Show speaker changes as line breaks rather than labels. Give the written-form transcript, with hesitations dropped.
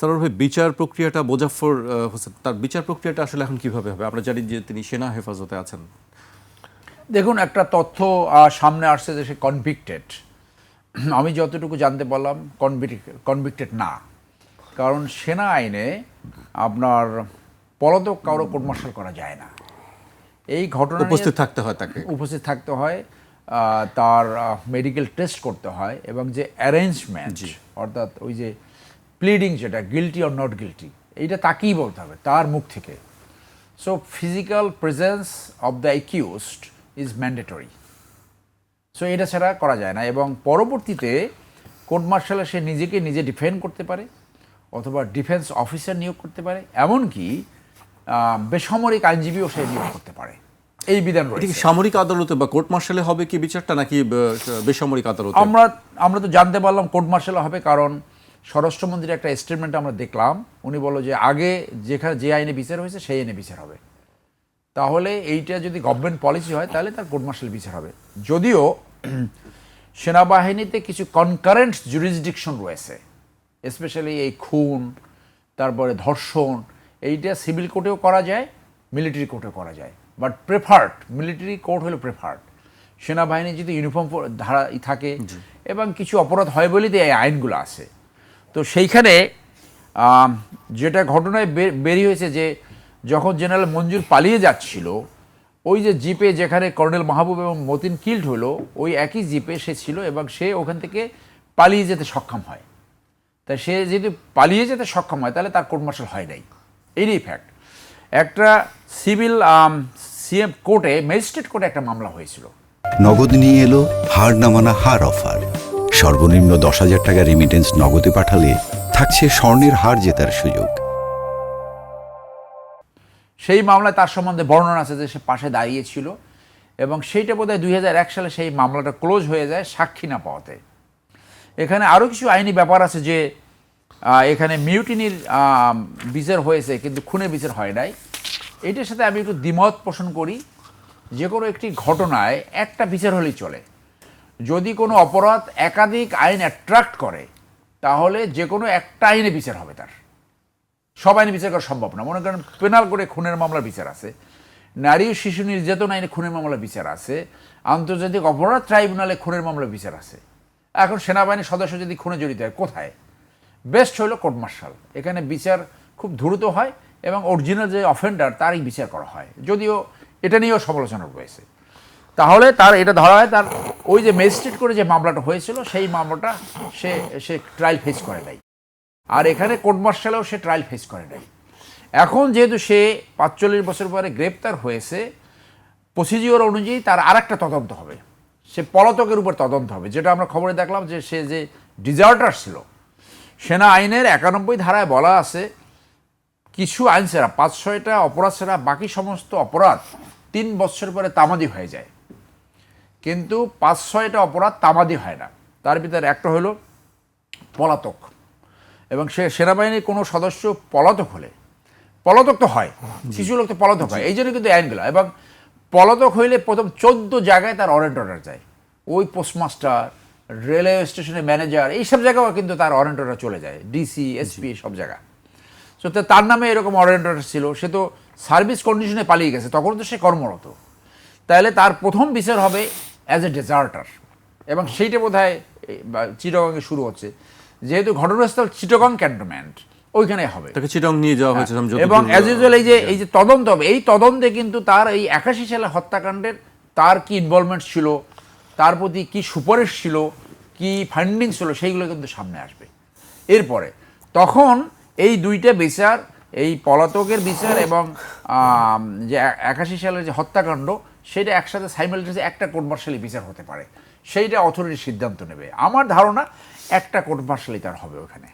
সরোয়ার ভাই, বিচার প্রক্রিয়াটা মোজাফফর হোসেন, তার বিচার প্রক্রিয়াটা আসলে এখন কিভাবে হবে? আমরা জানি যে তিনি সেনা হেফাজতে আছেন।
দেখুন, একটা তথ্য সামনে আসছে যে সে কনভিক্টেড। আমি যতটুকু জানতে পারলাম কনভিক্টেড না, কারণ সেনা আইনে আপনার পলাতক কারো কোর্ট মার্শাল করা যায় না। এই ঘটনা
উপস্থিত থাকতে হয়, তাকে
উপস্থিত থাকতে হয়, তার মেডিকেল টেস্ট করতে হয়, এবং যে অ্যারেঞ্জমেন্ট অর্থাৎ ওই যে প্লিডিং, যেটা গিলটি অর নট গিলটি, এইটা তাকেই বলতে হবে তার মুখ থেকে। So physical presence of the accused is mandatory. So এটা ছাড়া করা যায় না, এবং পরবর্তীতে কোর্ট মার্শালে সে নিজেকে নিজে ডিফেন্ড করতে পারে অথবা ডিফেন্স অফিসার নিয়োগ করতে পারে, এমনকি বেসামরিক আইনজীবীও সে নিয়োগ করতে পারে। এই বিধান রয়েছে।
সামরিক আদালতে বা কোর্ট মার্শালে হবে কি বিচারটা, নাকি বেসামরিক আদালতে?
আমরা তো জানতে পারলাম কোর্ট মার্শালে হবে, কারণ স্বরাষ্ট্রমন্ত্রীর একটা স্টেটমেন্ট আমরা দেখলাম, উনি বলল যে আগে যেখানে যে আইনে বিচার হয়েছে সেই আইনে বিচার হবে। তাহলে এইটা যদি গভর্নমেন্ট পলিসি হয় তাহলে তার কোর্ট মার্শাল বিচার হবে। যদিও সেনাবাহিনীতে কিছু কনকারেন্ট জুরিসডিকশন রয়েছে, স্পেশালি এই খুন, তারপরে ধর্ষণ, এইটা সিভিল কোর্টেও করা যায়, মিলিটারি কোর্টেও করা যায়, বাট প্রেফার্ড মিলিটারি কোর্ট হলো প্রেফার্ড। সেনাবাহিনী যদি ইউনিফর্ম ধারা থাকে এবং কিছু অপরাধ হয় বলেই তো এই আইনগুলো আছে। তো সেইখানে যেটা ঘটনায় বেরিয়ে হয়েছে যে যখন জেনারেল মঞ্জুর পালিয়ে যাচ্ছিল, ওই যে জিপে যেখানে কর্নেল মাহবুব এবং মতিন কিল্ড হলো, ওই একই জিপে সে ছিল এবং সে ওখান থেকে পালিয়ে যেতে সক্ষম হয়। তাই সে যদি পালিয়ে যেতে সক্ষম হয় তাহলে তার কোর্ট মার্শাল হয় নাই, এরই ফ্যাক্ট। একটা সিভিল সিএম কোর্টে, ম্যাজিস্ট্রেট কোর্টে একটা মামলা হয়েছিল।
নগদ নিয়ে এলো হার না মানা হার অফার। সর্বনিম্ন 10,000 টাকা রেমিটেন্স নগদে পাঠালে থাকছে স্বর্ণের হার জেতার সুযোগ।
সেই মামলায় তার সম্বন্ধে বর্ণনা আছে যে সে পাশে দাঁড়িয়েছিল, এবং সেইটা বোধহয় 2001 সালে সেই মামলাটা ক্লোজ হয়ে যায় সাক্ষী না পাওয়াতে। এখানে আরও কিছু আইনি ব্যাপার আছে যে এখানে মিউটিনির বিচার হয়েছে কিন্তু খুনের বিচার হয় নাই। এটার সাথে আমি একটু দ্বিমত পোষণ করি। যে কোনো একটি ঘটনায় একটা বিচার হলেই চলে। যদি কোনো অপরাধ একাধিক আইন অ্যাট্রাক্ট করে তাহলে যে কোনো একটা আইনে বিচার হবে, তার সব আইনে বিচার করা সম্ভব না। মনে করেন পেনাল করে খুনের মামলার বিচার আছে, নারী ও শিশু নির্যাতন আইনে খুনের মামলার বিচার আছে, আন্তর্জাতিক অপরাধ ট্রাইব্যুনালে খুনের মামলার বিচার আছে। এখন সেনাবাহিনীর সদস্য যদি খুনে জড়িত হয়, কোথায় বেস্ট হলো কোর্ট মার্শাল। এখানে বিচার খুব দ্রুত হয় এবং অরিজিনাল যে অফেন্ডার তারই বিচার করা হয়, যদিও এটা নিয়েও সমালোচনা রয়েছে। তাহলে তার এটা ধরা হয় তার ওই যে ম্যাজিস্ট্রেট করে যে মামলাটা হয়েছিল সেই মামলাটা সে ট্রায়াল ফেস করে নাই, আর এখানে কোর্ট মার্শালেও সে ট্রায়াল ফেস করে নাই। এখন যেহেতু সে 45 বছর পরে গ্রেপ্তার হয়েছে, প্রসিজিওর অনুযায়ী তার আর একটা তদন্ত হবে, সে পলাতকের উপর তদন্ত হবে। যেটা আমরা খবরে দেখলাম যে সে যে ডিজার্টার ছিল, সেনা আইনের 91 ধারায় বলা আছে কিছু আইন ছাড়া 5-6টা অপরাধ ছাড়া বাকি সমস্ত অপরাধ 3 বছর পরে তামাদি হয়ে যায়, কিন্তু 5-6টা অপরাধ তামাদি হয় না। তার ভিতরে একটা হলো পলাতক, এবং সে সেনাবাহিনীর কোনো সদস্য পলাতক হলে, পলাতক তো হয়, কিছু লোক তো পলাতক হয়, এই জন্য কিন্তু আইনগুলো। এবং পলাতক হইলে প্রথম 14 জায়গায় তার ওয়ারেন্ট অর্ডার যায়, ওই পোস্টমাস্টার, রেলওয়ে স্টেশনের ম্যানেজার, এইসব জায়গাও কিন্তু তার ওয়ারেন্ট অর্ডার চলে যায়, ডিসি, এসপি, সব জায়গা। সো তার নামে এরকম ওয়ারেন্ট অর্ডার ছিল, সে তো সার্ভিস কন্ডিশনে পালিয়ে গেছে, তখন তো সে কর্মরত। তাহলে তার প্রথম বিচার হবে অ্যাজ এ ডেজার্টার, এবং সেইটা বোধহয় চিটাগংয়ে শুরু হচ্ছে, যেহেতু ঘটনাস্থল চিটাগং ক্যান্টনমেন্ট, ওইখানে হবে,
তাকে চিটাগং নিয়ে যাওয়া হয়েছে।
এবং অ্যাজ ইউজুয়াল এই যে তদন্ত হবে, এই তদন্তে কিন্তু তার এই 81 সালে হত্যাকাণ্ডের তার কি ইনভলভমেন্ট ছিল, তার প্রতি কি সুপারিশ ছিল, কি ফান্ডিং ছিল, সেইগুলো কিন্তু সামনে আসবে। এরপরে তখন এই দুইটা বিচার, এই পলাতকের বিচার এবং যে 81 সালের যে হত্যাকাণ্ড, সেটা একসাথে সাইমালটেনিয়াসলি একটা কোর্ট মার্শালি বিচার হতে পারে, সেইটা অথরিটি সিদ্ধান্ত নেবে। আমার ধারণা একটা কোর্ট মার্শালি তার হবে ওখানে।